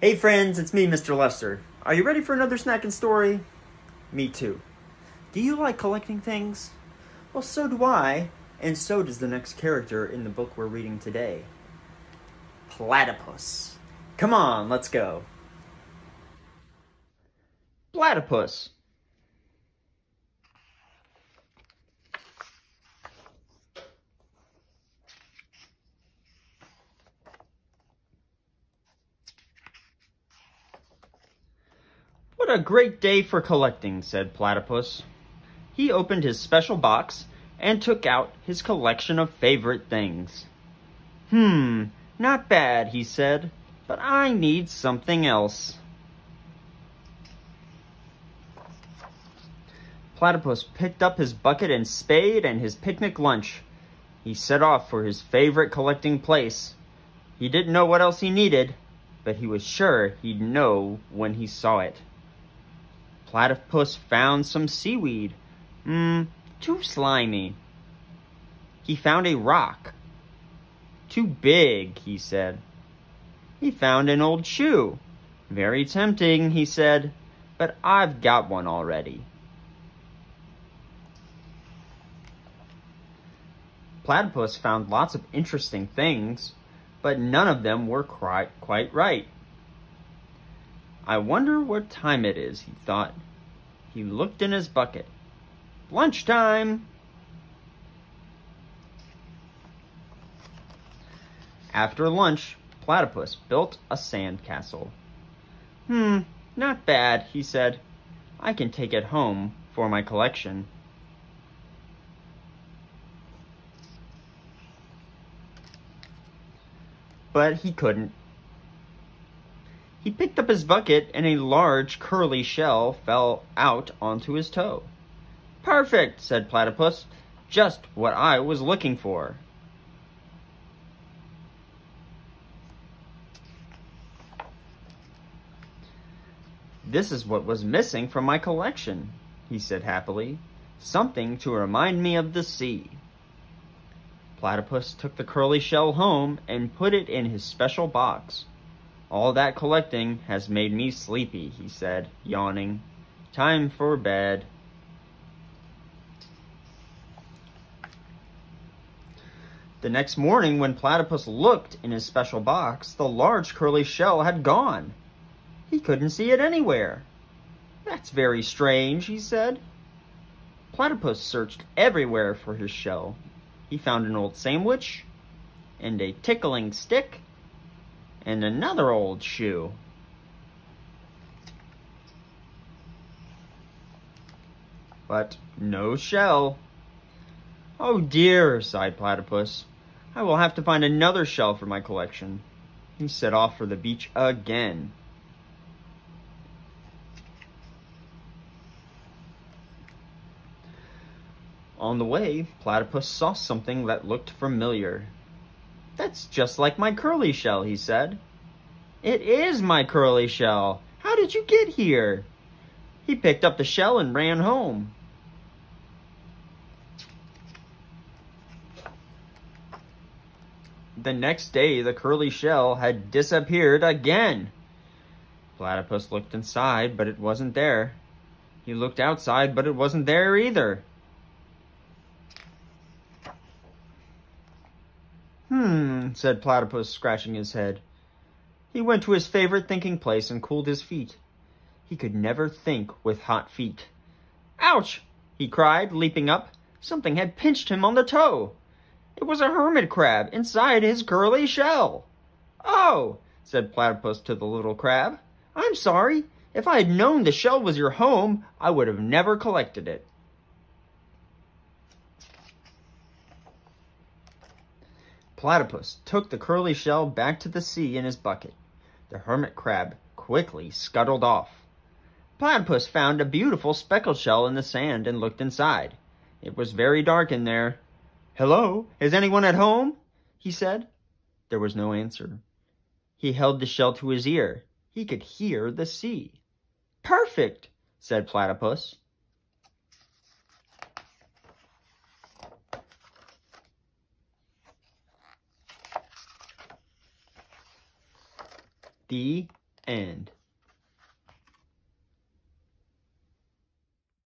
Hey friends, it's me, Mr. Lester. Are you ready for another snacking story? Me too. Do you like collecting things? Well, so do I, and so does the next character in the book we're reading today. Platypus. Come on, let's go. Platypus. What a great day for collecting, said Platypus. He opened his special box and took out his collection of favorite things. Not bad, he said, but I need something else. Platypus picked up his bucket and spade and his picnic lunch. He set off for his favorite collecting place. He didn't know what else he needed, but he was sure he'd know when he saw it. Platypus found some seaweed. Too slimy. He found a rock. Too big, he said. He found an old shoe. Very tempting, he said, but I've got one already. Platypus found lots of interesting things, but none of them were quite right. I wonder what time it is, he thought. He looked in his bucket. Lunchtime! After lunch, Platypus built a sandcastle. Not bad, he said. I can take it home for my collection. But he couldn't. He picked up his bucket and a large curly shell fell out onto his toe. Perfect, said Platypus. Just what I was looking for. This is what was missing from my collection, he said happily. Something to remind me of the sea. Platypus took the curly shell home and put it in his special box. All that collecting has made me sleepy, he said, yawning. Time for bed. The next morning, when Platypus looked in his special box, the large curly shell had gone. He couldn't see it anywhere. That's very strange, he said. Platypus searched everywhere for his shell. He found an old sandwich, and a tickling stick, and another old shoe. But no shell. Oh dear, sighed Platypus. I will have to find another shell for my collection. He set off for the beach again. On the way, Platypus saw something that looked familiar. That's just like my curly shell, he said. It is my curly shell. How did you get here? He picked up the shell and ran home. The next day, the curly shell had disappeared again. Platypus looked inside, but it wasn't there. He looked outside, but it wasn't there either. Said Platypus, scratching his head. He went to his favorite thinking place and cooled his feet. He could never think with hot feet. Ouch! He cried, leaping up. Something had pinched him on the toe. It was a hermit crab inside his curly shell. Oh, said Platypus to the little crab. I'm sorry. If I had known the shell was your home, I would have never collected it. Platypus took the curly shell back to the sea in his bucket. The hermit crab quickly scuttled off. Platypus found a beautiful speckled shell in the sand and looked inside. It was very dark in there. Hello, is anyone at home? He said. There was no answer. He held the shell to his ear. He could hear the sea. Perfect, said Platypus. The End.